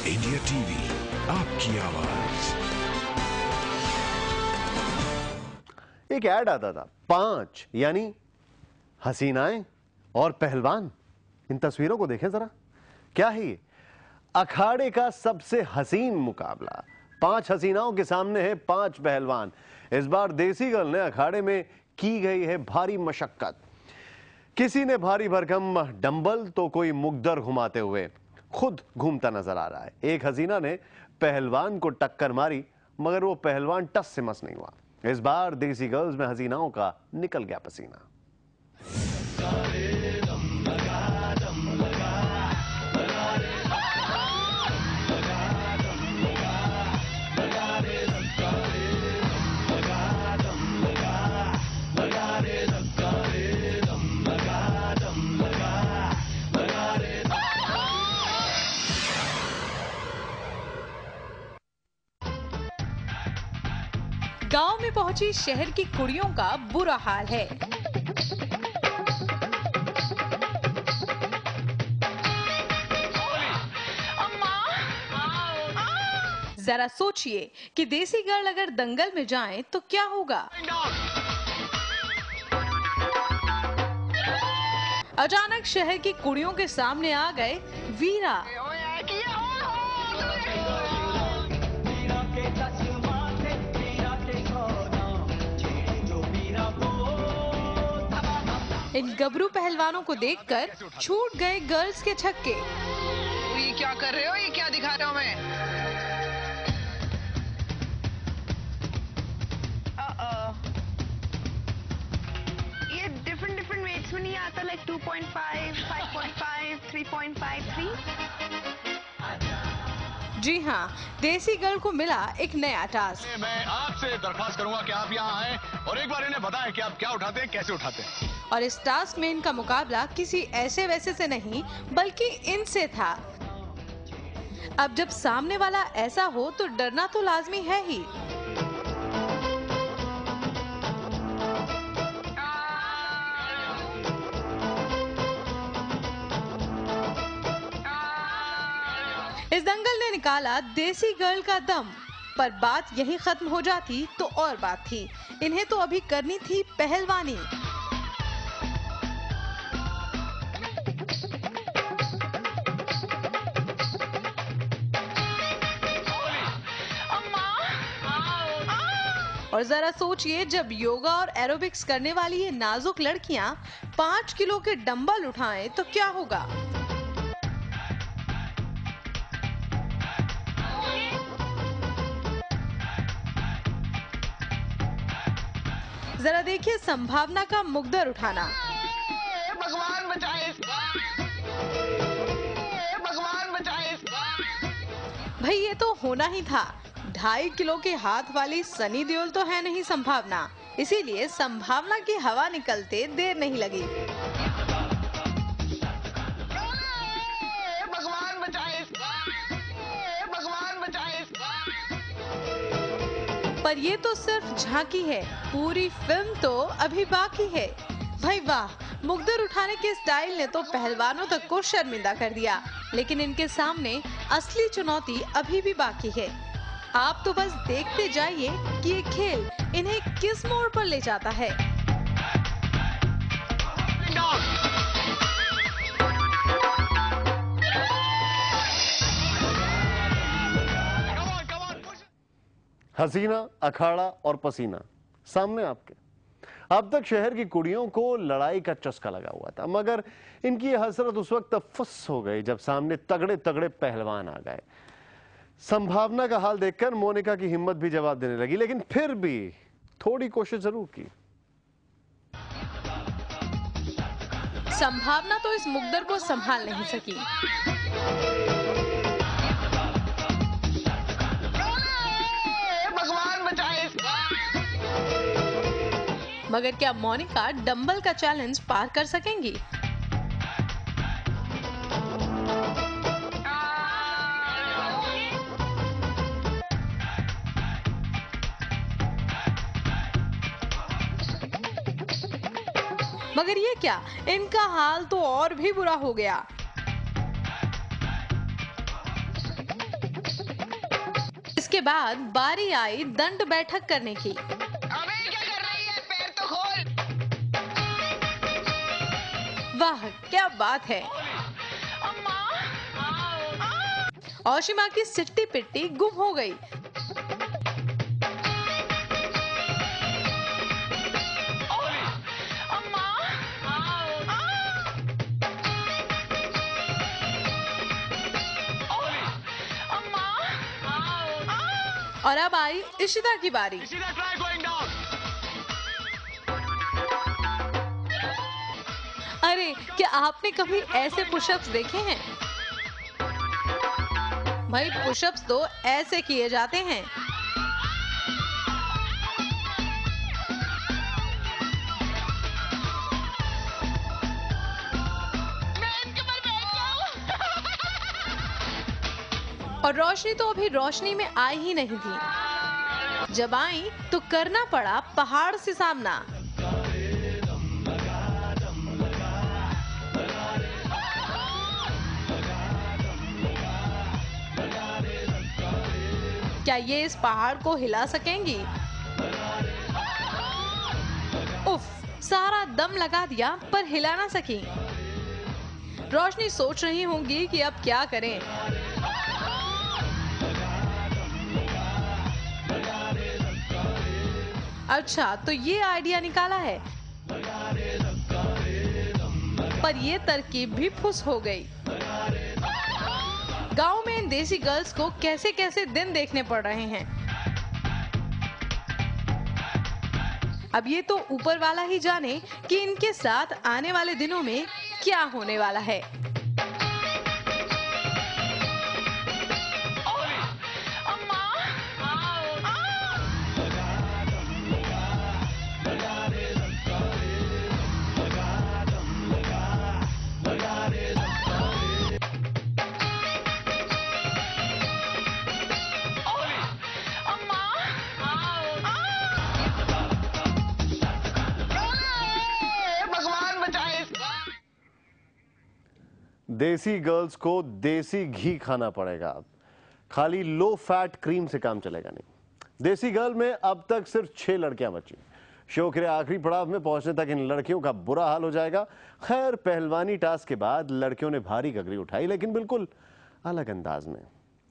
India TV, आपकी आवाज। एक ऐड आता था, 5 यानी हसीनाएं और पहलवान। इन तस्वीरों को देखें जरा, क्या है ये? अखाड़े का सबसे हसीन मुकाबला। 5 हसीनाओं के सामने है 5 पहलवान। इस बार देसी गर्ल ने अखाड़े में की गई है भारी मशक्कत। किसी ने भारी भरकम डंबल तो कोई मुकद्दर घुमाते हुए खुद घूमता नजर आ रहा है। एक हसीना ने पहलवान को टक्कर मारी, मगर वो पहलवान टस से मस नहीं हुआ। इस बार देसी गर्ल्स में हसीनाओं का निकल गया पसीना। गांव में पहुंची शहर की कुड़ियों का बुरा हाल है। जरा सोचिए कि देसी गर्ल अगर दंगल में जाएं तो क्या होगा। अचानक शहर की कुड़ियों के सामने आ गए वीरा। इन गबरू पहलवानों को देखकर छूट गए गर्ल्स के छक्के। ये क्या कर रहे हो? ये क्या दिखा रहे हो? मैं ये डिफरेंट वेट्स में नहीं आता, लाइक 2.5, 5.5, 3.53। जी हाँ, देसी गर्ल को मिला एक नया टास्क। मैं आपसे दरख्वास्त करूंगा कि आप यहाँ आएं और एक बार इन्हें बताएं कि आप क्या उठाते हैं, कैसे उठाते हैं। और इस टास्क में इनका मुकाबला किसी ऐसे वैसे से नहीं बल्कि इनसे था। अब जब सामने वाला ऐसा हो तो डरना तो लाजमी है ही। इस दंगल ने निकाला देसी गर्ल का दम, पर बात यही खत्म हो जाती तो और बात थी। इन्हें तो अभी करनी थी पहलवानी। और जरा सोचिए, जब योगा और एरोबिक्स करने वाली ये नाजुक लड़कियां 5 किलो के डंबल उठाएं तो क्या होगा। जरा देखिए संभावना का मुकद्दर उठाना। भगवान बचाए, भगवान बचाए। भाई ये तो होना ही था। 2.5 किलो के हाथ वाली सनी देओल तो है नहीं संभावना, इसीलिए संभावना की हवा निकलते देर नहीं लगी। भगवान बचाए, भगवान बचाए। पर ये तो सिर्फ झांकी है, पूरी फिल्म तो अभी बाकी है। भाई वाह, मुकद्दर उठाने के स्टाइल ने तो पहलवानों तक को शर्मिंदा कर दिया, लेकिन इनके सामने असली चुनौती अभी भी बाकी है। आप तो बस देखते जाइए कि ये खेल इन्हें किस मोड़ पर ले जाता है। हसीना, अखाड़ा और पसीना सामने आपके। अब तक शहर की कुड़ियों को लड़ाई का चस्का लगा हुआ था, मगर इनकी यह हसरत उस वक्त फुस हो गई जब सामने तगड़े तगड़े पहलवान आ गए। संभावना का हाल देखकर मोनिका की हिम्मत भी जवाब देने लगी, लेकिन फिर भी थोड़ी कोशिश जरूर की। संभावना तो इस मुकद्दर को संभाल नहीं सकी। भगवान बचाए। मगर क्या मोनिका डंबल का चैलेंज पार कर सकेंगी? मगर ये क्या, इनका हाल तो और भी बुरा हो गया। इसके बाद बारी आई दंड बैठक करने की। अबे क्या कर रही है, पैर तो खोल। वाह क्या बात है। ओशिमा की सिट्टी पिट्टी गुम हो गई। और अब आई इशिता की बारी। अरे क्या आपने कभी ऐसे पुशअप्स देखे हैं? भाई पुशअप्स तो ऐसे किए जाते हैं। और रोशनी तो अभी रोशनी में आई ही नहीं थी। जब आई तो करना पड़ा पहाड़ से सामना। क्या ये इस पहाड़ को हिला सकेंगी? उफ, सारा दम लगा दिया पर हिला ना सकी। रोशनी सोच रही होंगी कि अब क्या करें। अच्छा तो ये आइडिया निकाला है, पर ये तरकीब भी फुस हो गई। गांव में इन देसी गर्ल्स को कैसे कैसे दिन देखने पड़ रहे हैं। अब ये तो ऊपर वाला ही जाने कि इनके साथ आने वाले दिनों में क्या होने वाला है। देसी गर्ल्स को देसी घी खाना पड़ेगा। अब खाली लो फैट क्रीम से काम चलेगा नहीं। देसी गर्ल में अब तक सिर्फ 6 लड़कियां बची। शो के आखिरी पड़ाव में पहुंचने तक इन लड़कियों का बुरा हाल हो जाएगा। खैर पहलवानी टास्क के बाद लड़कियों ने भारी गगरी उठाई, लेकिन बिल्कुल अलग अंदाज में।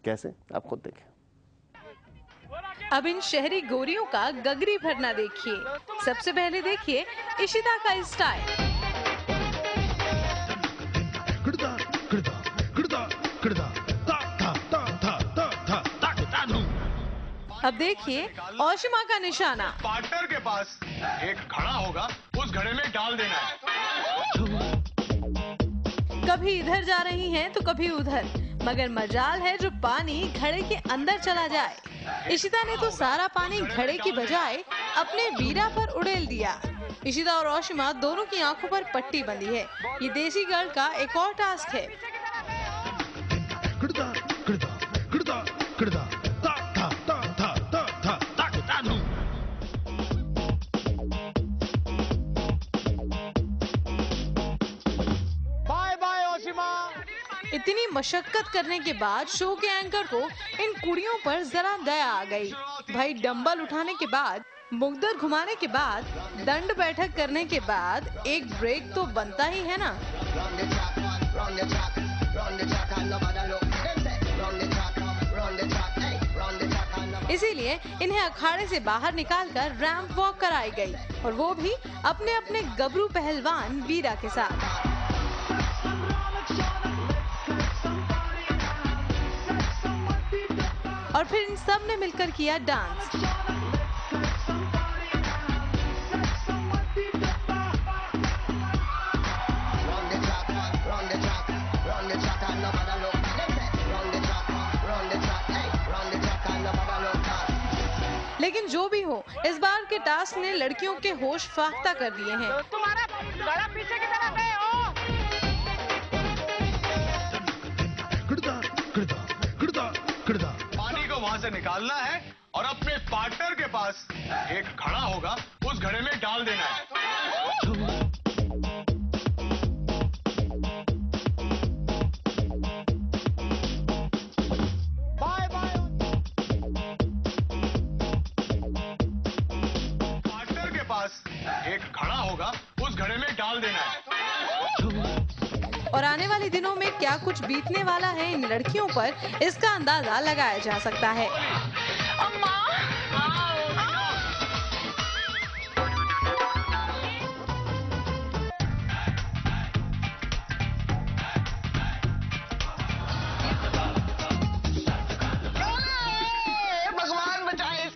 कैसे, आप खुद देखें। अब इन शहरी गोरियों का गगरी भरना देखिए। सबसे पहले देखिए इशिता का स्टाइल। अब देखिए ओशिमा का निशाना। पार्टनर के पास एक घड़ा होगा, उस घड़े में डाल देना है। कभी इधर जा रही हैं तो कभी उधर, मगर मजाल है जो पानी घड़े के अंदर चला जाए। इशिता ने तो सारा पानी घड़े की बजाय अपने वीरा पर उड़ेल दिया। इशिता और ओशिमा दोनों की आंखों पर पट्टी बंधी है। ये देसी गर्ल का एक और टास्क है। इतनी मशक्कत करने के बाद शो के एंकर को इन कुड़ियों पर जरा दया आ गई। भाई डंबल उठाने के बाद, मुगदर घुमाने के बाद, दंड बैठक करने के बाद एक ब्रेक तो बनता ही है ना। इसीलिए इन्हें अखाड़े से बाहर निकालकर रैंप वॉक कराई गई, और वो भी अपने अपने गबरू पहलवान वीरा के साथ। और फिर इन सब ने मिलकर किया डांस। लेकिन जो भी हो, इस बार के टास्क ने लड़कियों के होश फाख्ता कर दिए हैं। तुम्हारा गला पीछे की तरफ है। पानी को वहां से निकालना है और अपने पार्टनर के पास एक घड़ा होगा, उस घड़े में डाल देना है। डाल देना है। और आने वाले दिनों में क्या कुछ बीतने वाला है इन लड़कियों पर, इसका अंदाजा लगाया जा सकता है। भगवान बचाए।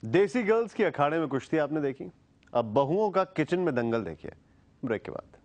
देसी गर्ल्स की अखाड़े में कुश्ती आपने देखी, अब बहुओं का किचन में दंगल देखिए ब्रेक के बाद।